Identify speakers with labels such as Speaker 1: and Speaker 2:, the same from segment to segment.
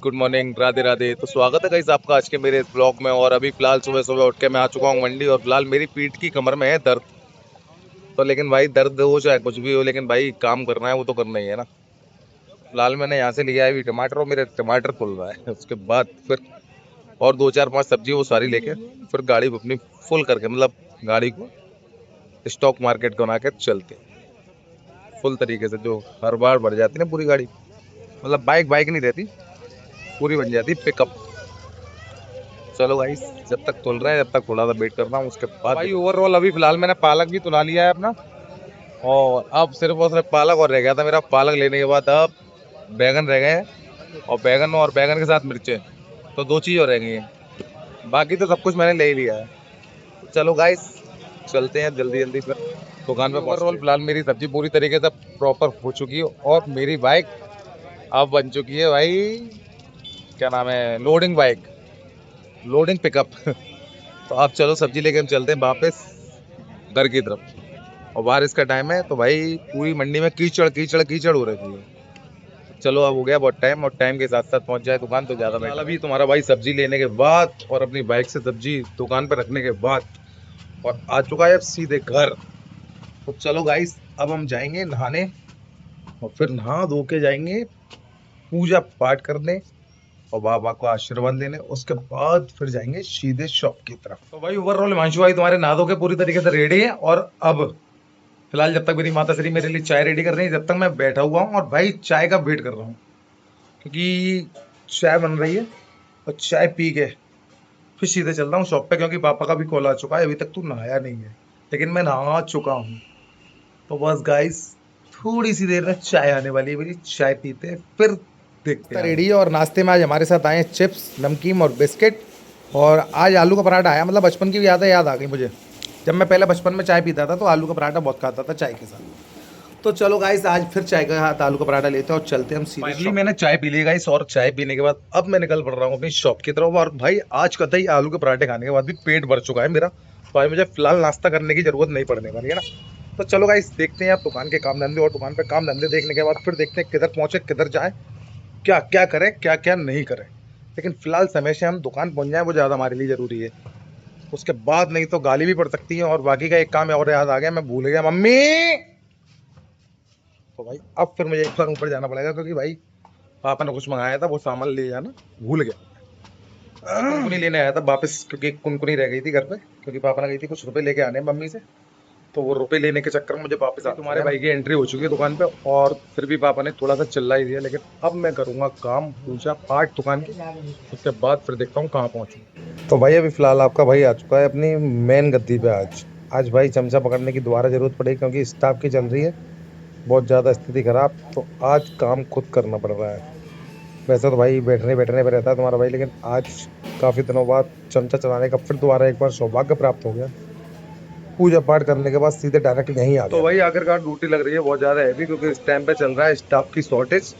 Speaker 1: Good morning, Radhe Radhe. तो स्वागत है गाइस आपका आज के मेरे इस ब्लॉग में। और अभी फिलहाल सुबह सुबह उठ के मैं आ चुका हूँ मंडी। और फिलहाल मेरी पीठ की कमर में है दर्द। तो लेकिन भाई दर्द हो चाहे कुछ भी हो, लेकिन भाई काम करना है, वो तो करना ही है ना। फिलहाल मैंने यहाँ से लिया है अभी टमाटर, और मेरे टमाटर खुल रहा है। उसके बाद फिर और दो चार पांच सब्जी वो सारी लेके फिर गाड़ी अपनी फुल करके, मतलब गाड़ी को स्टॉक मार्केट बना के चलते हैं फुल तरीके से। जो हर बार भर जाती है ना पूरी गाड़ी, मतलब बाइक बाइक नहीं रहती, पूरी बन जाती पिकअप। चलो गाइस, जब तक तुल रहे हैं, जब तक थोड़ा सा वेट करता हूँ, उसके बाद भाई ओवरऑल अभी फिलहाल मैंने पालक भी तुला लिया है अपना। और अब सिर्फ और सिर्फ पालक और रह गया था मेरा। पालक लेने के बाद अब बैगन रह गए हैं, और बैगन के साथ मिर्चें। तो दो चीज और रह गई हैं, बाकी तो सब कुछ मैंने ले ही लिया है। तो चलो गाइस, चलते हैं जल्दी जल्दी फिर दुकान पे। ओवरऑल फिलहाल मेरी सब्जी पूरी तरीके से प्रॉपर हो चुकी है, और मेरी बाइक अब बन चुकी है भाई, क्या नाम है, लोडिंग बाइक, लोडिंग पिकअप। तो आप चलो, सब्जी लेके हम चलते हैं वापस घर की तरफ। और बारिश का टाइम है तो भाई पूरी मंडी में कीचड़ कीचड़ कीचड़ हो रही है। चलो, अब हो गया बहुत टाइम, और टाइम के साथ साथ पहुंच जाए दुकान तो ज्यादा बेटर। अभी तुम्हारा भाई सब्जी लेने के बाद और अपनी बाइक से सब्जी दुकान पर रखने के बाद और आ चुका है अब सीधे घर। तो चलो गाइस, अब हम जाएंगे नहाने, और फिर नहा धो के जाएंगे पूजा पाठ करने और बाबा को आशीर्वाद लेने। उसके बाद फिर जाएंगे सीधे शॉप की तरफ। तो भाई ओवरऑल हिमांशु भाई तुम्हारे नहा धो के पूरी तरीके से रेडी है। और अब फिलहाल जब तक मेरी माता श्री मेरे लिए चाय रेडी कर रही है, जब तक मैं बैठा हुआ हूँ और भाई चाय का वेट कर रहा हूँ, क्योंकि चाय बन रही है। और चाय पी के फिर सीधे चल रहा हूँ शॉप पे, क्योंकि पापा का भी कॉल आ चुका है। अभी तक तू नहाया नहीं है, लेकिन मैं नहा चुका हूँ। तो बस गाइस, थोड़ी सी देर में चाय आने वाली है मेरी। चाय पीते हैं, फिर देखते हैं रेडी है। और नाश्ते में आज हमारे साथ आए हैं चिप्स, नमकीन और बिस्किट। और आज आलू का पराठा आया, मतलब बचपन की भी याद आ गई मुझे। जब मैं पहले बचपन में चाय पीता था तो आलू का पराठा बहुत खाता था चाय के साथ। तो चलो गाइस, आज फिर चाय के साथ आलू का पराठा लेते हैं और चलते हैं हम सीधे। फाइनली मैंने चाय पी ली गाइस, और चाय पीने के बाद अब मैं निकल पड़ रहा हूँ अपनी शॉप की तरफ। और भाई आज कतई आलू के पराठे खाने के बाद भी पेट भर चुका है मेरा। तो भाई मुझे फिलहाल नाश्ता करने की जरूरत नहीं पड़ने वाली है ना। तो चलो गाइस, देखते हैं आप दुकान के काम धंधे, और दुकान पे काम धंधे देखने के बाद फिर देखते हैं किधर पहुंचे, किधर जाए, क्या क्या करें, क्या क्या नहीं करें। लेकिन फिलहाल समय से हम दुकान पहुंच जाए, वो ज्यादा हमारे लिए जरूरी है। उसके बाद नहीं तो गाली भी पड़ सकती है। और बाकी का एक काम और याद आ गया, मैं भूल गया, मम्मी। तो भाई अब फिर मुझे एक बार ऊपर जाना पड़ेगा, क्योंकि भाई पापा ने कुछ मंगाया था, वो सामान ले जाना भूल गया। कुनकुनी लेने आया था वापस, क्योंकि कुनकुनी रह गई थी घर पे, क्योंकि पापा ने गई थी कुछ रुपए लेके आने मम्मी से। तो वो रुपए लेने के चक्कर में मुझे वापस तुम्हारे भाई की एंट्री हो चुकी है दुकान पे। और फिर भी पापा ने थोड़ा सा चिल्ला ही दिया, लेकिन अब मैं करूंगा काम पूजा पाठ दुकान की। उसके बाद फिर देखता हूँ कहाँ पहुंचू। तो भाई अभी फिलहाल आपका भाई आ चुका है अपनी मेन गद्दी पे। आज आज भाई चमचा पकड़ने की दोबारा जरूरत पड़ेगी, क्योंकि स्टाफ की चल रही है बहुत ज़्यादा स्थिति खराब। तो आज काम खुद करना पड़ रहा है। वैसे तो भाई बैठने बैठने पे रहता है तुम्हारा भाई, लेकिन आज काफ़ी दिनों बाद चमचा चलाने का फिर दोबारा एक बार सौभाग्य प्राप्त हो गया। पूजा पाठ करने के बाद सीधे डायरेक्ट यहीं आ गया। तो भाई आखिरकार ड्यूटी लग रही है बहुत ज़्यादा हैवी, क्योंकि इस टाइम पे चल रहा है स्टाफ की शॉर्टेज।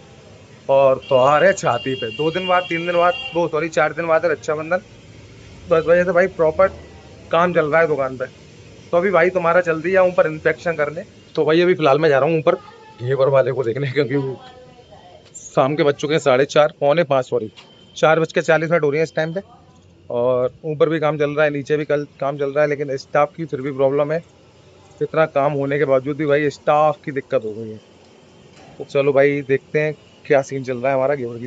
Speaker 1: और त्योहार है छाती पे, 2 दिन बाद, 3 दिन बाद, वो सॉरी 4 दिन बाद है रक्षाबंधन। तो इस वजह से भाई प्रॉपर काम चल रहा है दुकान पे। तो अभी भाई तुम्हारा जल्दी दिया ऊपर इंस्पेक्शन करने। तो भाई अभी फिलहाल मैं जा रहा हूँ ऊपर घेवर वाले को देखने, क्योंकि वो शाम के बज चुके हैं 4:30, पौने 5, सॉरी 4:40 हो रही है इस टाइम पे। और ऊपर भी काम चल रहा है, नीचे भी कल काम चल रहा है, लेकिन स्टाफ की फिर भी प्रॉब्लम है। इतना काम होने के बावजूद भी भाई स्टाफ की दिक्कत हो गई है। तो चलो भाई देखते हैं क्या सीन चल रहा है हमारा घेवर की।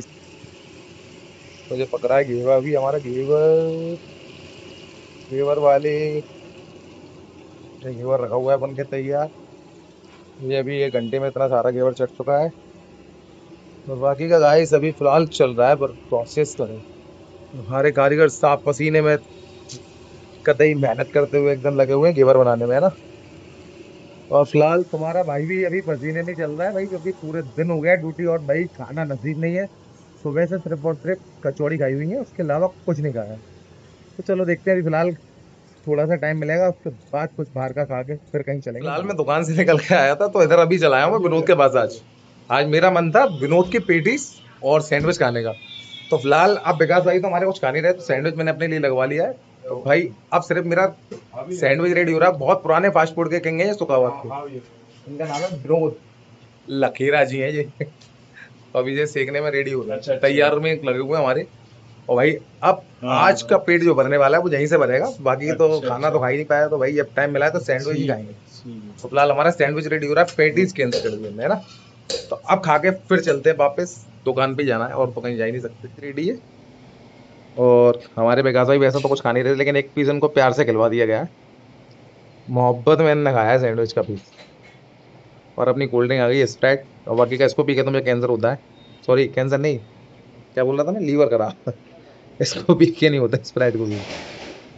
Speaker 1: मुझे पकड़ा है घेवर, अभी हमारा घेवर, घेवर वाले, घेवर रखा हुआ है बन के तैयार। ये अभी 1 घंटे में इतना सारा घेवर चढ़ चुका है। और बाकी का गाइस अभी फिलहाल चल रहा है, पर प्रोसेस तो है। हमारे कारीगर साफ पसीने में कतई मेहनत करते हुए एकदम लगे हुए हैं घेवर बनाने में, है ना। और फिलहाल तुम्हारा भाई भी अभी पसीने में चल रहा है भाई, क्योंकि पूरे दिन हो गया ड्यूटी, और भाई खाना नसीब नहीं है। सुबह से सिर्फ और सिर्फ कचौड़ी खाई हुई है, उसके अलावा कुछ नहीं खाया है। तो चलो देखते हैं, अभी फिलहाल थोड़ा सा टाइम मिलेगा, उसके बाद कुछ बाहर का खा के फिर कहीं चलेंगे। फिलहाल मैं दुकान से निकल के आया था, तो इधर अभी चलाया हूँ मैं विनोद के पास। आज आज मेरा मन था विनोद की पेटीज और सैंडविच खाने का। तो फिलहाल अब विकास भाई तो हमारे कुछ खा नहीं रहे, तो सैंडविच मैंने अपने लिए लगवा लिया है। तो भाई अब सिर्फ मेरा सैंडविच रेडी हो रहा है। बहुत पुराने फास्ट फूड के किंग है ये सुखावत के, इनका नाम है विनोद, लखेरा जी है ये। तो अभी ये सेकने में रेडी हो रहा
Speaker 2: अच्छा,
Speaker 1: है,
Speaker 2: अच्छा।
Speaker 1: तैयार में लगे हुए हैं हमारे। और भाई अब
Speaker 2: हाँ,
Speaker 1: आज का
Speaker 2: हाँ।
Speaker 1: पेट जो भरने वाला है वो यहीं से भरेगा, बाकी तो
Speaker 2: अच्छा,
Speaker 1: खाना तो
Speaker 2: अच्छा।
Speaker 1: खा ही नहीं पाया, तो भाई अब टाइम मिला है तो सैंडविच ही
Speaker 2: ठीक
Speaker 1: खाएंगे।
Speaker 2: है, ठीक है।
Speaker 1: तो फिलहाल हमारा सैंडविच रेडी हो रहा है, पेटीज
Speaker 2: ओके,
Speaker 1: कैंसिल
Speaker 2: ओके।
Speaker 1: कर दिए हमने, है ना। तो अब खा के फिर चलते हैं वापस, दुकान पे जाना है और तो कहीं जा ही नहीं सकते, रेडी है। और हमारे विकास भाई वैसा तो कुछ खा नहीं रहे, लेकिन एक पीस उनको प्यार से खिलवा दिया गया है, मोहब्बत में इन्होंने खाया है सैंडविच का पीस। और अपनी कोल्ड ड्रिंक आ गई स्प्राइट, और बाकी का इसको पी के तो मुझे कैंसर होता है, सॉरी कैंसर नहीं, क्या बोल रहा था मैं, लीवर खराब इसको पी के नहीं होता, स्प्राइट को भी।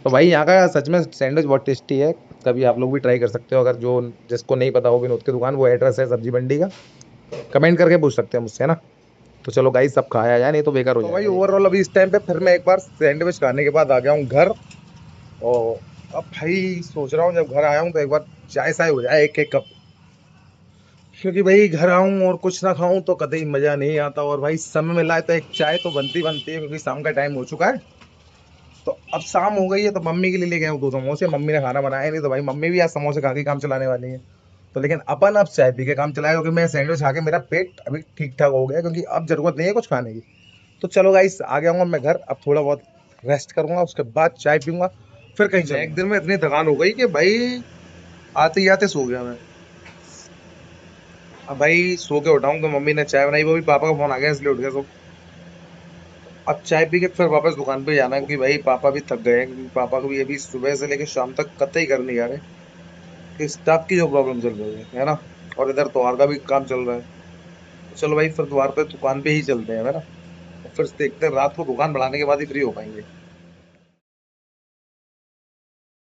Speaker 1: तो भाई यहाँ का सच में सैंडविच बहुत टेस्टी है, कभी आप लोग भी ट्राई कर सकते हो, अगर जो जिसको नहीं पता हो विनोद की दुकान, वो एड्रेस है सब्जी मंडी का, कमेंट करके पूछ सकते हैं मुझसे, है ना। तो चलो गाइस सब खाया जाए, नहीं तो बेकार हो जाएगा। तो भाई ओवरऑल अभी इस टाइम पे फिर मैं एक बार सैंडविच खाने के बाद आ गया हूँ घर। और अब भाई सोच रहा हूँ जब घर आया हूँ तो एक बार चाय साय हो जाए एक एक कप, क्योंकि भाई घर आऊं और कुछ ना खाऊं तो कतई मजा नहीं आता, और भाई समय मिला है तो एक चाय तो बनती बनती है, क्योंकि शाम का टाइम हो चुका है। तो अब शाम हो गई है तो मम्मी के लिए लेके आऊँ 2 समोसे, मम्मी ने खाना बनाया नहीं, तो भाई मम्मी भी आज समोसे खा के काम चलाने वाली है। तो लेकिन अपन अब चाय पी के काम चलाएगा, क्योंकि मैं सैंडविच खा के मेरा पेट अभी ठीक ठाक हो गया, क्योंकि अब जरूरत नहीं है कुछ खाने की। तो चलो गाइस आ गया हूँ मैं घर, अब थोड़ा बहुत रेस्ट करूंगा, उसके बाद चाय पीऊंगा, फिर कहीं चलूंगा। एक दिन में इतनी थकान हो गई कि भाई आते ही आते सो गया मैं। अब भाई सो के उठाऊं तो मम्मी ने चाय बनाई, वो भी पापा का फोन आ गया इसलिए उठ गया सो। अब चाय पी के फिर वापस दुकान पे जाना है, क्योंकि भाई पापा भी थक गए हैं, क्योंकि पापा को भी अभी सुबह से लेकर शाम तक कतई घर नहीं आ रहे, कि स्टाफ की जो प्रॉब्लम चल रही है ना। और इधर त्योहार का भी काम चल रहा है। तो चलो भाई फिर द्वार पे दुकान पे ही चलते हैं, है ना। और फिर देखते हैं रात को दुकान बढ़ाने के बाद ही फ्री हो पाएंगे।